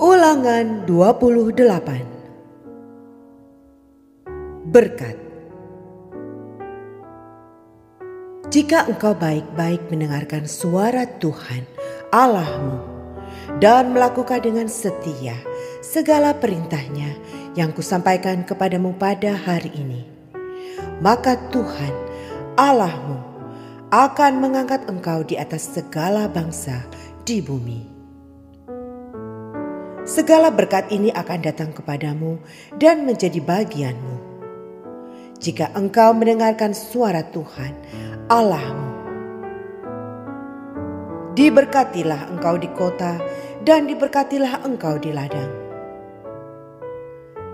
Ulangan 28. Berkat. Jika engkau baik-baik mendengarkan suara Tuhan Allahmu dan melakukan dengan setia segala perintahnya yang kusampaikan kepadamu pada hari ini, maka Tuhan Allahmu akan mengangkat engkau di atas segala bangsa di bumi. Segala berkat ini akan datang kepadamu dan menjadi bagianmu jika engkau mendengarkan suara Tuhan Allahmu. Diberkatilah engkau di kota dan diberkatilah engkau di ladang.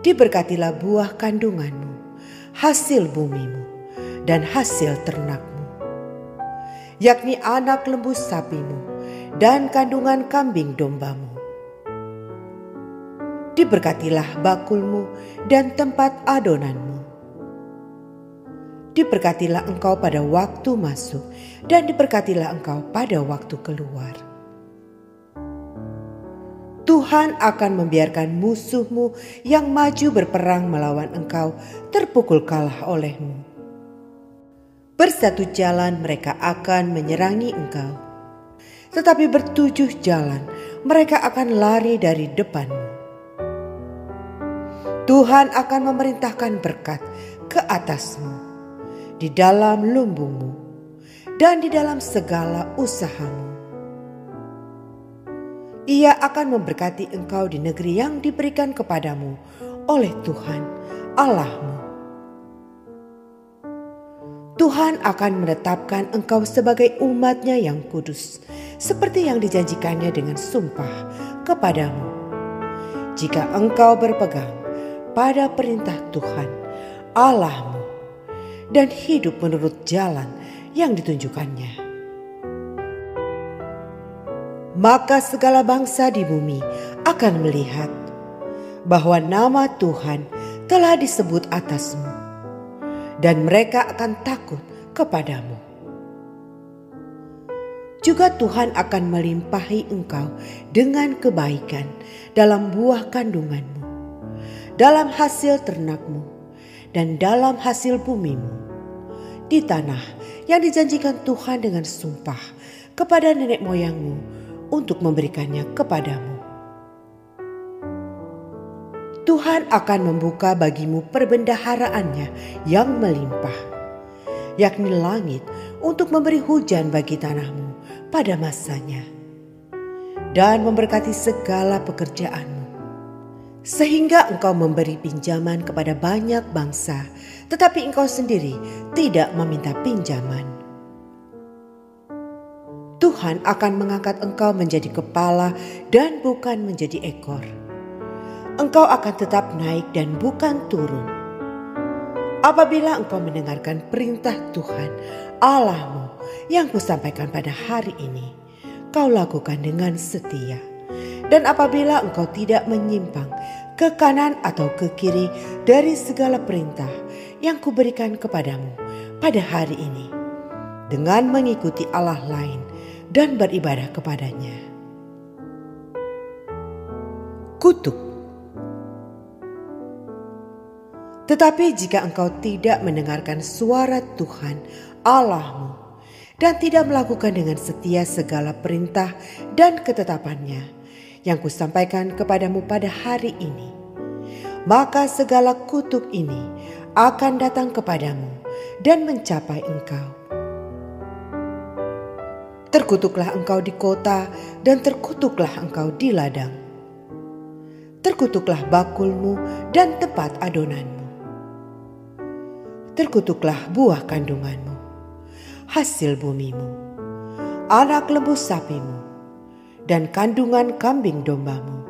Diberkatilah buah kandunganmu, hasil bumimu, dan hasil ternakmu, yakni anak lembu sapimu dan kandungan kambing dombamu. Diberkatilah bakulmu dan tempat adonanmu. Diberkatilah engkau pada waktu masuk dan diberkatilah engkau pada waktu keluar. Tuhan akan membiarkan musuhmu yang maju berperang melawan engkau terpukul kalah olehmu. Bersatu jalan mereka akan menyerangi engkau, tetapi bertujuh jalan mereka akan lari dari depanmu. Tuhan akan memerintahkan berkat ke atasmu, di dalam lumbungmu, dan di dalam segala usahamu. Ia akan memberkati engkau di negeri yang diberikan kepadamu oleh Tuhan Allahmu. Tuhan akan menetapkan engkau sebagai umat-Nya yang kudus, seperti yang dijanjikannya dengan sumpah kepadamu, jika engkau berpegang pada perintah Tuhan Allahmu dan hidup menurut jalan yang ditunjukkannya. Maka segala bangsa di bumi akan melihat bahwa nama Tuhan telah disebut atasmu, dan mereka akan takut kepadamu. Juga Tuhan akan melimpahi engkau dengan kebaikan dalam buah kandunganmu, dalam hasil ternakmu, dan dalam hasil bumimu, di tanah yang dijanjikan Tuhan dengan sumpah kepada nenek moyangmu untuk memberikannya kepadamu. Tuhan akan membuka bagimu perbendaharaannya yang melimpah, yakni langit untuk memberi hujan bagi tanahmu pada masanya, dan memberkati segala pekerjaanmu, sehingga engkau memberi pinjaman kepada banyak bangsa, tetapi engkau sendiri tidak meminta pinjaman. Tuhan akan mengangkat engkau menjadi kepala dan bukan menjadi ekor. Engkau akan tetap naik dan bukan turun. Apabila engkau mendengarkan perintah Tuhan Allahmu yang kusampaikan pada hari ini, kau lakukan dengan setia. Dan apabila engkau tidak menyimpang ke kanan atau ke kiri dari segala perintah yang kuberikan kepadamu pada hari ini, dengan mengikuti Allah lain dan beribadah kepadanya. Kutuk. Tetapi jika engkau tidak mendengarkan suara Tuhan Allahmu dan tidak melakukan dengan setia segala perintah dan ketetapannya yang kusampaikan kepadamu pada hari ini, maka segala kutuk ini akan datang kepadamu dan mencapai engkau. Terkutuklah engkau di kota dan terkutuklah engkau di ladang. Terkutuklah bakulmu dan tempat adonanmu. Terkutuklah buah kandunganmu, hasil bumimu, anak lembu sapimu, dan kandungan kambing dombamu.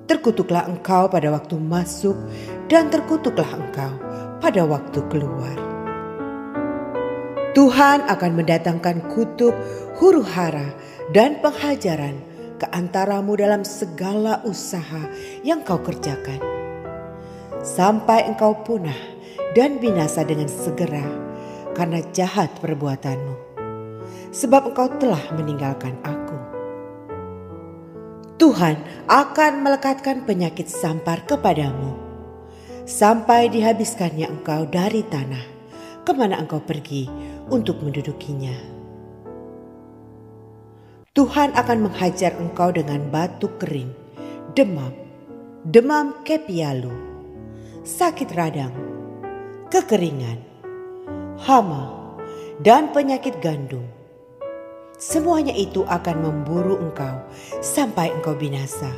Terkutuklah engkau pada waktu masuk dan terkutuklah engkau pada waktu keluar. Tuhan akan mendatangkan kutuk, huru-hara, dan penghajaran ke antaramu dalam segala usaha yang kau kerjakan, sampai engkau punah dan binasa dengan segera karena jahat perbuatanmu, sebab engkau telah meninggalkan Aku. Tuhan akan melekatkan penyakit sampar kepadamu, sampai dihabiskannya engkau dari tanah kemana engkau pergi untuk mendudukinya. Tuhan akan menghajar engkau dengan batu kering, demam kepialu, sakit radang, kekeringan, hama, dan penyakit gandum. Semuanya itu akan memburu engkau sampai engkau binasa.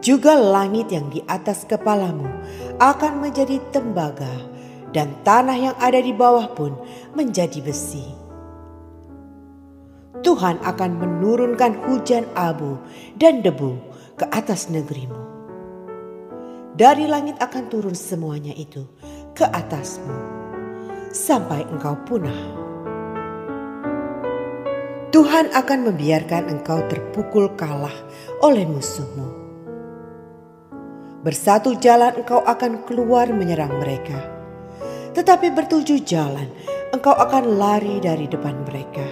Juga langit yang di atas kepalamu akan menjadi tembaga, dan tanah yang ada di bawah pun menjadi besi. Tuhan akan menurunkan hujan abu dan debu ke atas negerimu. Dari langit akan turun semuanya itu ke atasmu, sampai engkau punah. Tuhan akan membiarkan engkau terpukul kalah oleh musuhmu. Bersatu jalan engkau akan keluar menyerang mereka, tetapi bertujuh jalan engkau akan lari dari depan mereka,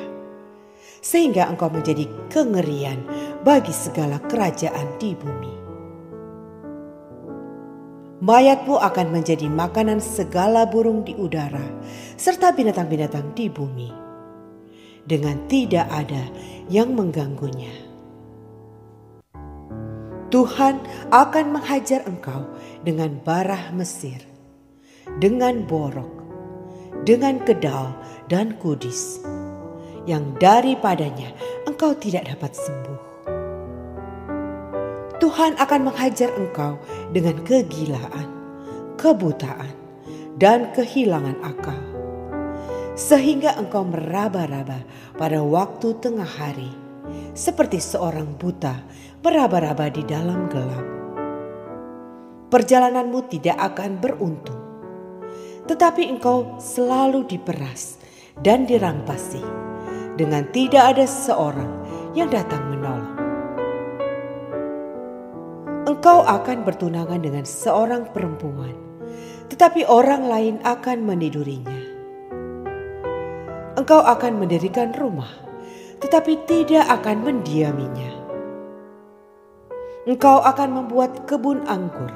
sehingga engkau menjadi kengerian bagi segala kerajaan di bumi. Mayatmu akan menjadi makanan segala burung di udara serta binatang-binatang di bumi, dengan tidak ada yang mengganggunya. Tuhan akan menghajar engkau dengan barah Mesir, dengan borok, dengan kedal dan kudis, yang daripadanya engkau tidak dapat sembuh. Tuhan akan menghajar engkau dengan kegilaan, kebutaan, dan kehilangan akal, sehingga engkau meraba-raba pada waktu tengah hari, seperti seorang buta meraba-raba di dalam gelap. Perjalananmu tidak akan beruntung, tetapi engkau selalu diperas dan dirampasi, dengan tidak ada seorang yang datang menolong. Engkau akan bertunangan dengan seorang perempuan, tetapi orang lain akan menidurinya. Engkau akan mendirikan rumah, tetapi tidak akan mendiaminya. Engkau akan membuat kebun anggur,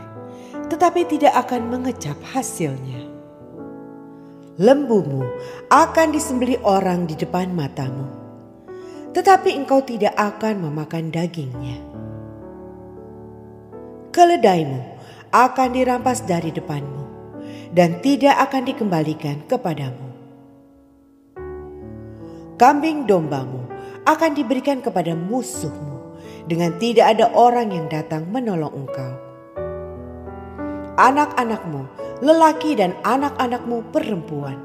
tetapi tidak akan mengecap hasilnya. Lembumu akan disembelih orang di depan matamu, tetapi engkau tidak akan memakan dagingnya. Keledaimu akan dirampas dari depanmu dan tidak akan dikembalikan kepadamu. Kambing dombamu akan diberikan kepada musuhmu dengan tidak ada orang yang datang menolong engkau. Anak-anakmu lelaki dan anak-anakmu perempuan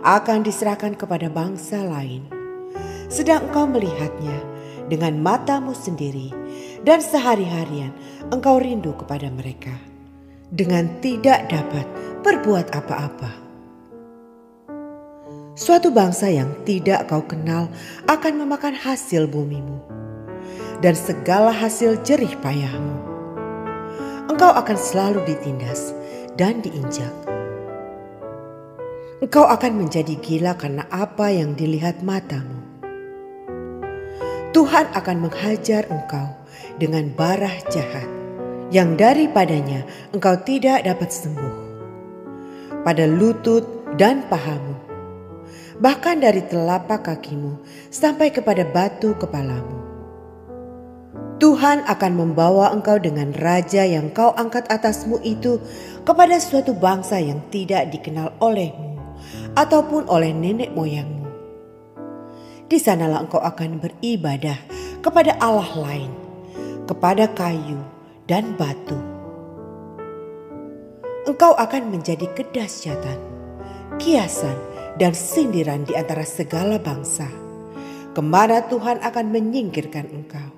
akan diserahkan kepada bangsa lain, sedang engkau melihatnya dengan matamu sendiri, dan sehari-harian engkau rindu kepada mereka dengan tidak dapat berbuat apa-apa. Suatu bangsa yang tidak kau kenal akan memakan hasil bumimu dan segala hasil jerih payahmu. Engkau akan selalu ditindas dan diinjak. Engkau akan menjadi gila karena apa yang dilihat matamu. Tuhan akan menghajar engkau dengan barah jahat yang daripadanya engkau tidak dapat sembuh, pada lutut dan pahamu, bahkan dari telapak kakimu sampai kepada batu kepalamu. Tuhan akan membawa engkau dengan raja yang kau angkat atasmu itu kepada suatu bangsa yang tidak dikenal olehmu ataupun oleh nenek moyangmu. Di sanalah engkau akan beribadah kepada Allah lain, kepada kayu dan batu. Engkau akan menjadi kedahsyatan, kiasan, dan sindiran di antara segala bangsa, kemana Tuhan akan menyingkirkan engkau.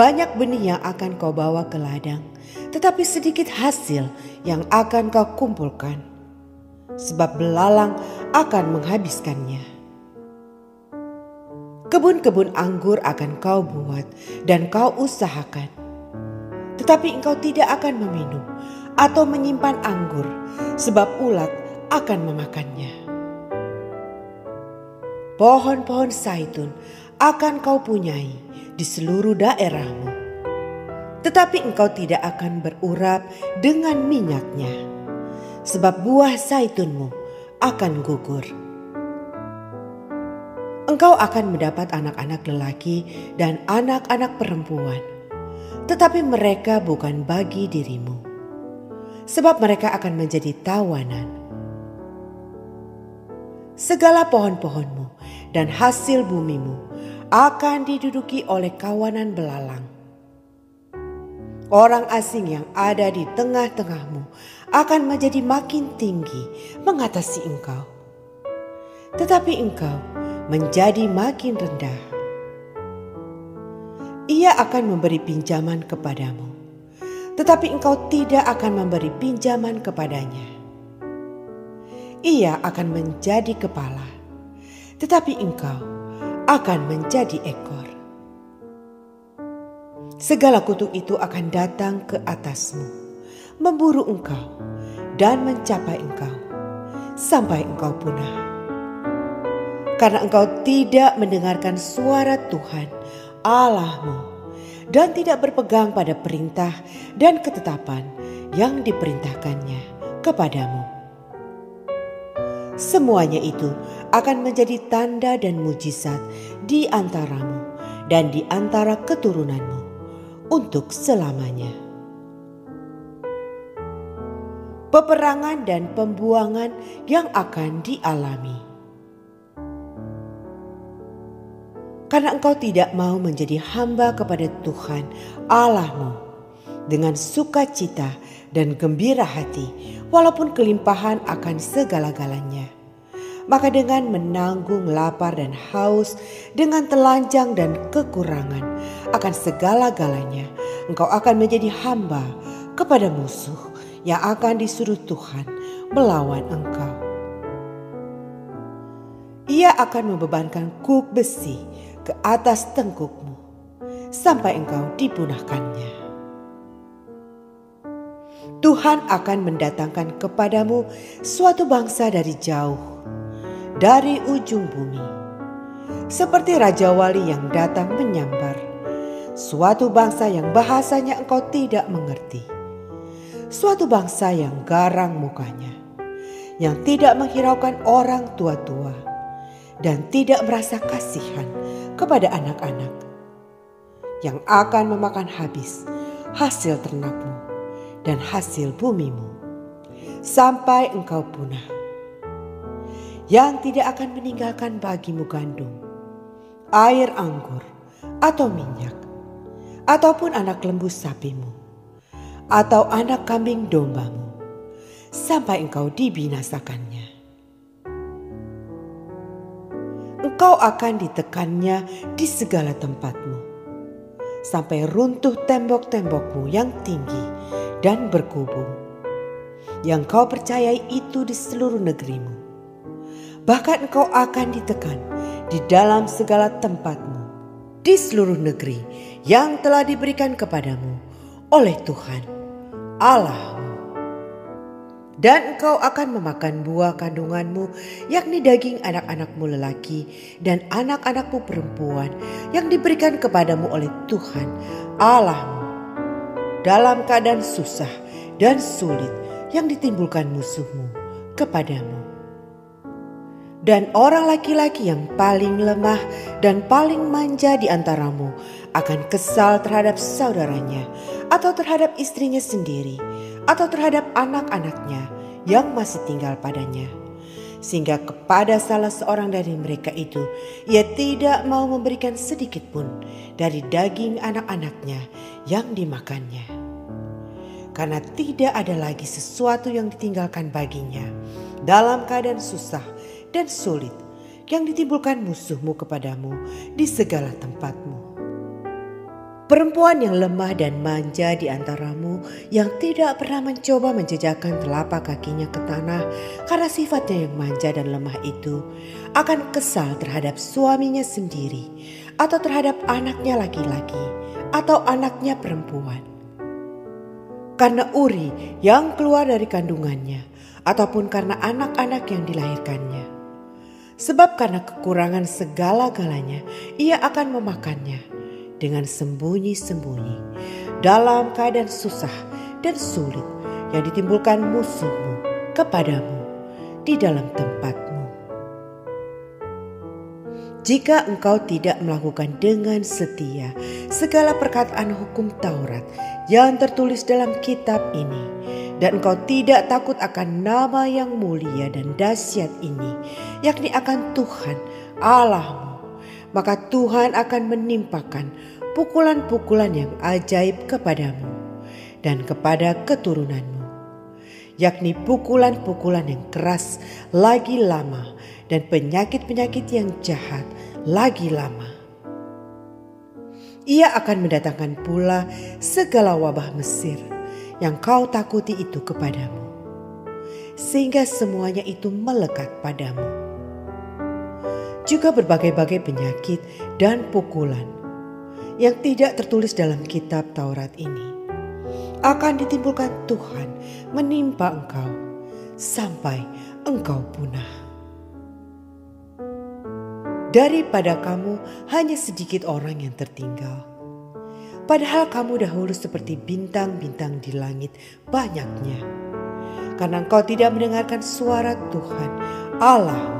Banyak benih yang akan kau bawa ke ladang, tetapi sedikit hasil yang akan kau kumpulkan. sebab belalang akan menghabiskannya. Kebun-kebun anggur akan kau buat dan kau usahakan, tetapi engkau tidak akan meminum atau menyimpan anggur, sebab ulat akan memakannya. Pohon-pohon zaitun akan kau punyai di seluruh daerahmu, tetapi engkau tidak akan berurap dengan minyaknya, sebab buah zaitunmu akan gugur. Engkau akan mendapat anak-anak lelaki dan anak-anak perempuan, tetapi mereka bukan bagi dirimu, sebab mereka akan menjadi tawanan. Segala pohon-pohonmu dan hasil bumimu akan diduduki oleh kawanan belalang. Orang asing yang ada di tengah-tengahmu akan menjadi makin tinggi mengatasi engkau, tetapi engkau menjadi makin rendah. Ia akan memberi pinjaman kepadamu, tetapi engkau tidak akan memberi pinjaman kepadanya. Ia akan menjadi kepala, tetapi engkau akan menjadi ekor. Segala kutuk itu akan datang ke atasmu, memburu engkau dan mencapai engkau sampai engkau punah. Karena engkau tidak mendengarkan suara Tuhan Allahmu dan tidak berpegang pada perintah dan ketetapan yang diperintahkannya kepadamu. Semuanya itu akan menjadi tanda dan mujizat di antaramu dan di antara keturunanmu untuk selamanya. Peperangan dan pembuangan yang akan dialami. Karena engkau tidak mau menjadi hamba kepada Tuhan Allahmu dengan sukacita dan gembira hati, walaupun kelimpahan akan segala-galanya. Maka dengan menanggung lapar dan haus, dengan telanjang dan kekurangan akan segala-galanya, engkau akan menjadi hamba kepada musuh yang akan disuruh Tuhan melawan engkau. Ia akan membebankan kuk besi ke atas tengkukmu sampai engkau dipunahkannya. Tuhan akan mendatangkan kepadamu suatu bangsa dari jauh, dari ujung bumi, seperti Raja Wali yang datang menyambar, suatu bangsa yang bahasanya engkau tidak mengerti, suatu bangsa yang garang mukanya, yang tidak menghiraukan orang tua-tua, dan tidak merasa kasihan kepada anak-anak, yang akan memakan habis hasil ternakmu dan hasil bumimu sampai engkau punah, yang tidak akan meninggalkan bagimu gandum, air anggur atau minyak, ataupun anak lembu sapimu, atau anak kambing dombamu, sampai engkau dibinasakannya. Engkau akan ditekannya di segala tempatmu, sampai runtuh tembok-tembokmu yang tinggi dan berkubu, yang kau percayai itu di seluruh negerimu. Bahkan engkau akan ditekan di dalam segala tempatmu, di seluruh negeri yang telah diberikan kepadamu oleh Tuhan Allahmu. Dan engkau akan memakan buah kandunganmu, yakni daging anak-anakmu lelaki dan anak-anakmu perempuan yang diberikan kepadamu oleh Tuhan Allahmu, dalam keadaan susah dan sulit yang ditimbulkan musuhmu kepadamu. Dan orang laki-laki yang paling lemah dan paling manja di antaramu akan kesal terhadap saudaranya atau terhadap istrinya sendiri, atau terhadap anak-anaknya yang masih tinggal padanya, sehingga kepada salah seorang dari mereka itu ia tidak mau memberikan sedikit pun dari daging anak-anaknya yang dimakannya, karena tidak ada lagi sesuatu yang ditinggalkan baginya dalam keadaan susah dan sulit yang ditimbulkan musuhmu kepadamu di segala tempatmu. Perempuan yang lemah dan manja di antaramu yang tidak pernah mencoba menjejakkan telapak kakinya ke tanah karena sifatnya yang manja dan lemah itu akan kesal terhadap suaminya sendiri atau terhadap anaknya laki-laki atau anaknya perempuan. Karena Uri yang keluar dari kandungannya ataupun karena anak-anak yang dilahirkannya. Sebab karena kekurangan segala-galanya ia akan memakannya dengan sembunyi-sembunyi dalam keadaan susah dan sulit yang ditimbulkan musuhmu kepadamu di dalam tempatmu. Jika engkau tidak melakukan dengan setia segala perkataan hukum Taurat yang tertulis dalam kitab ini, dan engkau tidak takut akan nama yang mulia dan dahsyat ini, yakni akan Tuhan Allahmu, maka Tuhan akan menimpakan pukulan-pukulan yang ajaib kepadamu dan kepada keturunanmu, yakni pukulan-pukulan yang keras lagi lama dan penyakit-penyakit yang jahat lagi lama. Ia akan mendatangkan pula segala wabah Mesir yang kau takuti itu kepadamu, sehingga semuanya itu melekat padamu. Juga berbagai-bagai penyakit dan pukulan yang tidak tertulis dalam kitab Taurat ini akan ditimbulkan Tuhan menimpa engkau sampai engkau punah. Daripada kamu hanya sedikit orang yang tertinggal, padahal kamu dahulu seperti bintang-bintang di langit banyaknya, karena engkau tidak mendengarkan suara Tuhan Allahmu.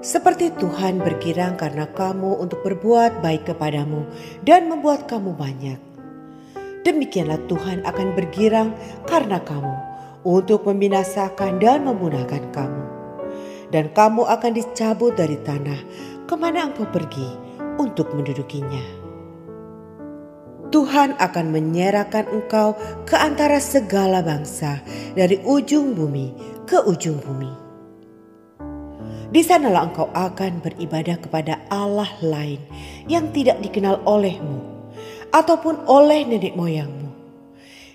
Seperti Tuhan bergirang karena kamu untuk berbuat baik kepadamu dan membuat kamu banyak, demikianlah Tuhan akan bergirang karena kamu untuk membinasakan dan memunahkan kamu. Dan kamu akan dicabut dari tanah kemana engkau pergi untuk mendudukinya. Tuhan akan menyerahkan engkau ke antara segala bangsa dari ujung bumi ke ujung bumi. Di sanalah engkau akan beribadah kepada Allah lain yang tidak dikenal olehmu ataupun oleh nenek moyangmu,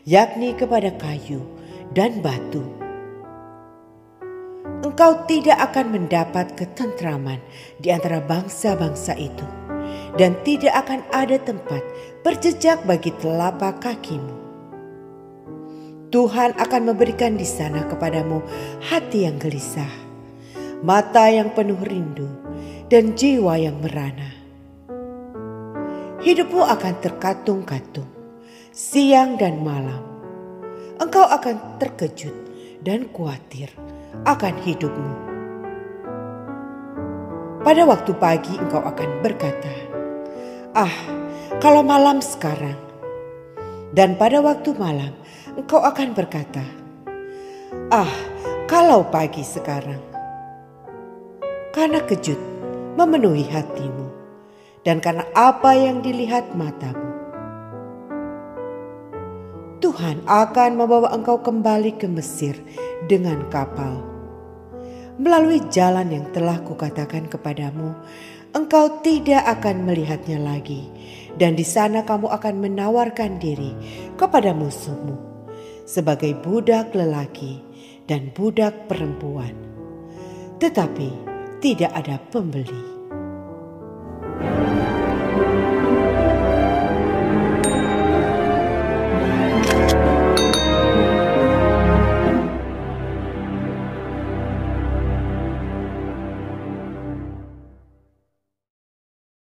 yakni kepada kayu dan batu. Engkau tidak akan mendapat ketentraman di antara bangsa-bangsa itu, dan tidak akan ada tempat berjejak bagi telapak kakimu. Tuhan akan memberikan di sana kepadamu hati yang gelisah, mata yang penuh rindu, dan jiwa yang merana. Hidupmu akan terkatung-katung, siang dan malam. Engkau akan terkejut dan khawatir akan hidupmu. Pada waktu pagi engkau akan berkata, "Ah, kalau malam sekarang." Dan pada waktu malam engkau akan berkata, "Ah, kalau pagi sekarang." Karena kejut memenuhi hatimu dan karena apa yang dilihat matamu. Tuhan akan membawa engkau kembali ke Mesir dengan kapal. Melalui jalan yang telah kukatakan kepadamu, engkau tidak akan melihatnya lagi. Dan di sana kamu akan menawarkan diri kepada musuhmu sebagai budak lelaki dan budak perempuan. Tetapi tidak ada pembeli.